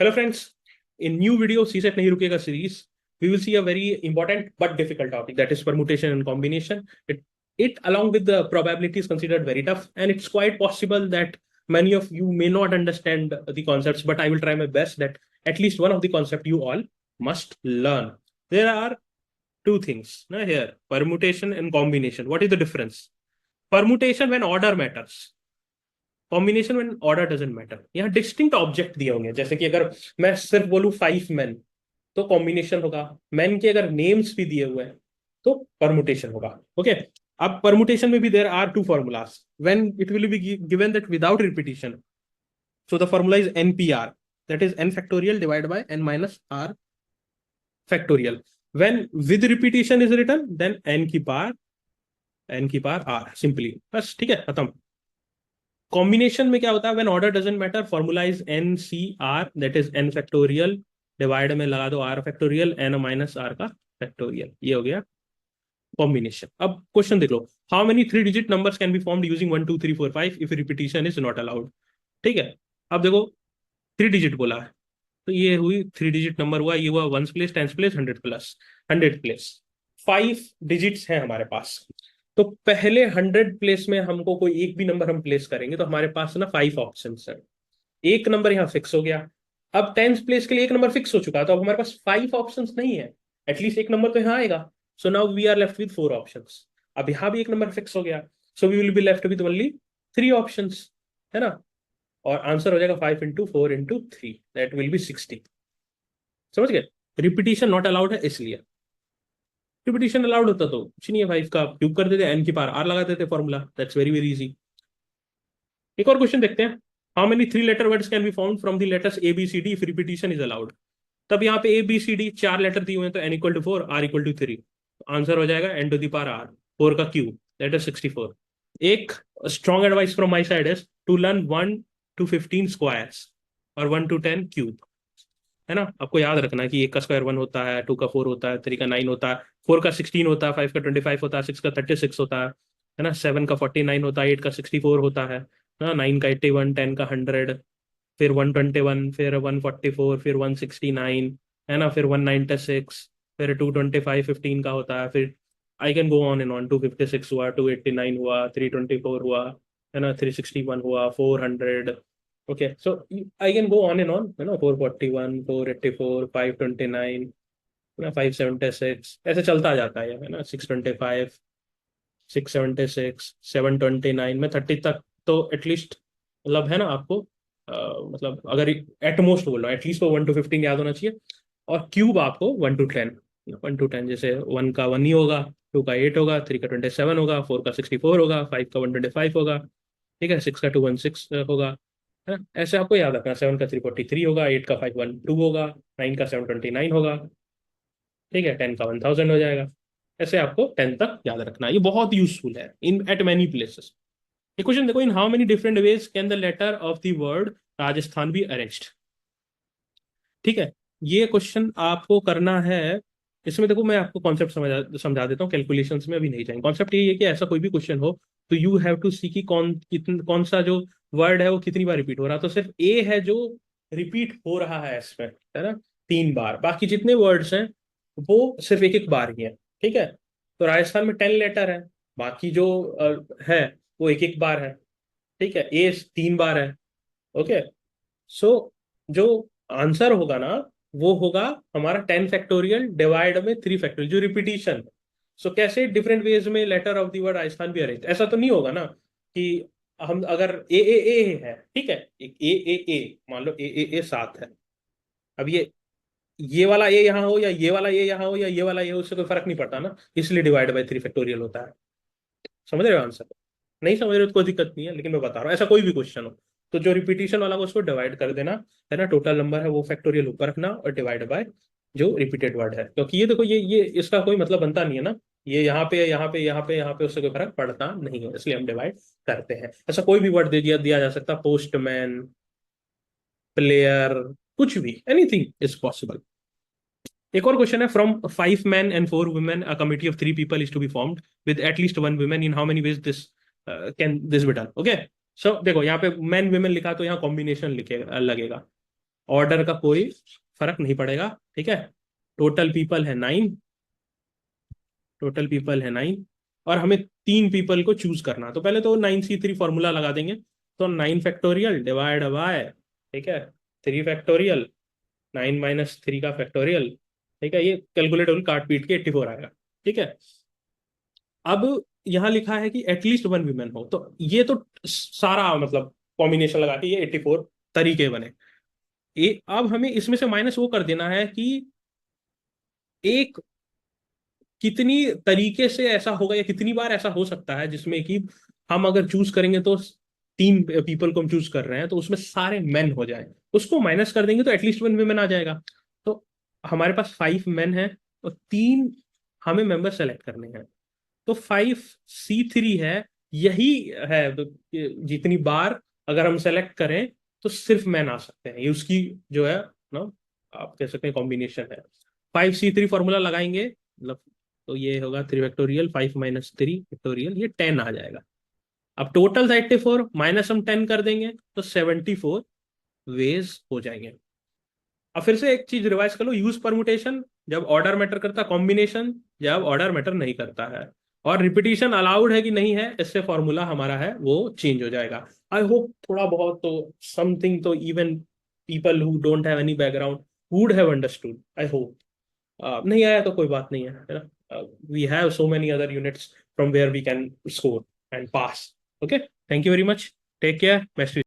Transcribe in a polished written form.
Hello friends, in new video CSET Nahi Rukega series, we will see a very important but difficult topic, that is permutation and combination. It along with the probability is considered very tough, and it's quite possible that many of you may not understand the concepts, but I will try my best that at least one of the concept you all must learn. There are two things here, permutation and combination. What is the difference? Permutation when order matters. Combination में order doesn't matter. यहाँ distinct object दिए होंगे, जैसे कि अगर मैं सिर्फ बोलूं 5 मैन तो कॉम्बिनेशन होगा. मैन के अगर नेम्स भी दिए हुए हैं तो परमुटेशन होगा. ओके, अब परमुटेशन में भी there are two formulas when it will be given that without repetition. So the formula is NPR, that is n factorial divided by n minus r factorial. When with repetition is written, then n की power r simply. बस ठीक है, खत्म. Combination में क्या होता है, when order doesn't matter, formula is NCR, that is n factorial divide में लगा दो r factorial n minus r का फैक्टोरियल. ये हो गया कॉम्बिनेशन. अब क्वेश्चन देख लो, how many 3 digit numbers can be formed using 1 2 3 4 5 if repetition is not allowed. ठीक है, अब देखो 3 डिजिट बोला है तो ये हुई 3 डिजिट नंबर हुआ, ये हुआ 1s place 10s place 100 place 5 digits हैं हमारे पास. तो पहले 100 प्लेस में हमको कोई एक भी नंबर हम प्लेस करेंगे तो हमारे पास ना 5 ऑप्शन है. एक नंबर यहाँ फिक्स हो गया. अब 10th प्लेस के लिए एक नंबर फिक्स हो चुका, तो अब हमारे पास 5 ऑप्शन नहीं है, एटलीस्ट एक नंबर तो यहाँ आएगा. So now we are left with 4 option. अब यहाँ भी एक नंबर फिक्स हो गया, so we will be left with only 3 option, है ना. और आंसर हो जाएगा 5 into 4 into 3, that will be 60. समझ गए. रिपीटिशन नॉट अलाउड है इसलिए. रिपीटिशन अलाउड होता तो कुछ नहीं है, 5 का क्यूब कर देते, n की पावर r लगा देते, formula. That's very very easy. एक और क्वेश्चन देखते हैं. How many 3 letter words can be found from the letters ABCD if repetition is allowed. तब यहाँ पे ABCD 4 लेटर दिए हुए हैं, तो n equal to 4, r equal to 3. Answer हो जाएगा n to the power r, 4 का क्यूब, दैट इज 64. एक strong advice from my side is to learn 1 to 15 squares और 1 to 10 क्यूब, है ना. आपको याद रखना कि 1 का स्क्वायर 1 होता है, 2 का 4 होता है, 3 का 9 होता है, 4 का 16 होता है, 5 का 25 होता है, 6 का 36 होता है ना, 7 का 49 होता है, 8 का 64 होता है ना, 9 का 81, 10 का 100, फिर 121, फिर 144, फिर 169, है ना, फिर 196, फिर 225 15 का होता है. फिर I can go on and on. 256 हुआ, 289 हुआ, 324 हुआ, है ना, 361 हुआ, 400. Okay, so I can go on and on, 441, 484, 529, 576, ऐसे चलता जाता है ना, 625, 676, 729 में 30 तक तो एटलीस्ट मतलब है ना आपको. मतलब अगर एटमोस्ट बोल रहा हूँ, एटलीस्ट तो 1 to 15 याद होना चाहिए. और क्यूब आपको 1 to 10, 1 to 10 जैसे 1 का 1 ही होगा, 2 का 8 होगा, 3 का 27 होगा, 4 का 64 होगा, 5 का 125 होगा, ठीक है, 6 का 216 होगा, है ना. ऐसे आपको याद रखना. 7 का 343 होगा, 8 का 512 होगा, 9 का 729 होगा, ठीक है, 10 का 1000 हो जाएगा. ऐसे आपको 10 तक याद रखना, ये बहुत यूजफुल है इन एट मेनी प्लेसेस. ये क्वेश्चन देखो, in how many different ways can the letter of the word Rajasthan be arranged. ठीक है, ये क्वेश्चन आपको करना है. इसमें देखो मैं आपको कॉन्सेप्ट समझा देता हूँ, कैलकुलेशंस में अभी नहीं जाएंगे. कॉन्सेप्ट ये है कि ऐसा कोई भी क्वेश्चन हो तो यू हैव टू सी कि कौन सा जो वर्ड है वो कितनी बार रिपीट हो रहा है. तो सिर्फ ए है जो रिपीट हो रहा है इसमें, है ना, 3 बार. बाकी जितने वर्ड्स हैं वो सिर्फ एक एक बार ही है. ठीक है, तो राजस्थान में 10 लेटर है, बाकी जो है वो एक एक बार है. ठीक है, ए 3 बार है. ओके, सो जो आंसर होगा ना वो होगा हमारा 10 फैक्टोरियल डिवाइड में 3 फैक्टोरियल, जो रिपीटिशन. सो कैसे डिफरेंट वेज में letter of the word Rajasthan भी अरेंज, ऐसा तो नहीं होगा ना कि हम अगर ए है, ठीक है, एक ए मान लो ए 7 है. अब ये वाला ए यहाँ हो या ये वाला ए यहाँ हो या ये वाला ए हो, उससे कोई फर्क नहीं पड़ता ना, इसलिए डिवाइड बाय 3 फैक्टोरियल होता है. समझ रहे हो आंसर? नहीं समझ रहे हो तो कोई दिक्कत नहीं है, लेकिन मैं बता रहा हूँ ऐसा कोई भी क्वेश्चन हो तो जो रिपीटिशन वाला को उसको डिवाइड कर देना, है ना, टोटल नंबर है वो फैक्टोरियल ऊपर रखना और डिवाइड बाय जो रिपीटेड वर्ड है. क्योंकि ये देखो ये इसका कोई मतलब बनता नहीं है ना, ये यहाँ पे यहाँ पे यहाँ पे यहाँ पे उससे कोई फर्क पड़ता नहीं है, इसलिए हम डिवाइड करते हैं. ऐसा कोई भी वर्ड दे दिया जा सकता, पोस्टमैन, प्लेयर, कुछ भी, एनीथिंग इज पॉसिबल. एक और क्वेश्चन है, from 5 men and 4 women a committee of 3 people is to be formed with at least 1 woman. In how many ways this can this be done? Okay, सो देखो यहाँ पे man women लिखा तो यहाँ combination लिखे लगेगा. ऑर्डर का कोई फर्क नहीं पड़ेगा, ठीक है। टोटल पीपल है 9, टोटल पीपल है 9, और हमें 3 पीपल को चूज करना। तो पहले तो 9C3 फॉर्मूला लगा देंगे। तो 9 फैक्टोरियल डिवाइड बाय, ठीक है, 3 फैक्टोरियल, 9 - 3 का फैक्टोरियल, ठीक है। ये कैलकुलेटर काट पीट के 84 आएगा, ठीक है। अब यहाँ लिखा है कि एटलीस्ट 1 वीमेन हो, तो ये तो सारा मतलब कॉम्बिनेशन लगा के ये 84 तरीके बने। अब हमें इसमें से माइनस वो कर देना है कि एक कितनी तरीके से ऐसा होगा या कितनी बार ऐसा हो सकता है जिसमें कि हम अगर चूज करेंगे तो 3 पीपल को हम चूज कर रहे हैं तो उसमें सारे मेन हो जाए, उसको माइनस कर देंगे तो एटलीस्ट 1 वीमेन आ जाएगा। तो हमारे पास 5 मेन है और 3 हमें मेंबर सेलेक्ट करने हैं। तो 5C3 है, यही है। तो जितनी बार अगर हम सेलेक्ट करें तो सिर्फ मैन आ सकते हैं, ये उसकी जो है ना, आप कह सकते हैं कॉम्बिनेशन है। 5C3 फॉर्मूला लगाएंगे मतलब, तो ये होगा 3 फैक्टोरियल 5 - 3 फैक्टोरियल, ये 10 आ जाएगा। अब टोटल 84 माइनस हम 10 कर देंगे तो 74 वेज हो जाएंगे। अब फिर से एक चीज रिवाइज कर लो, यूज परमुटेशन जब ऑर्डर मैटर करता, कॉम्बिनेशन जब ऑर्डर मैटर नहीं करता है, और रिपीटिशन अलाउड है कि नहीं है, इससे फॉर्मूला हमारा है वो चेंज हो जाएगा। आई होप थोड़ा बहुत तो समथिंग तो even people who don't have any background would have understood, I hope. नहीं आया तो कोई बात नहीं है ना, we have so many other units from where we can score and pass. Okay, thank you very much, take care, best.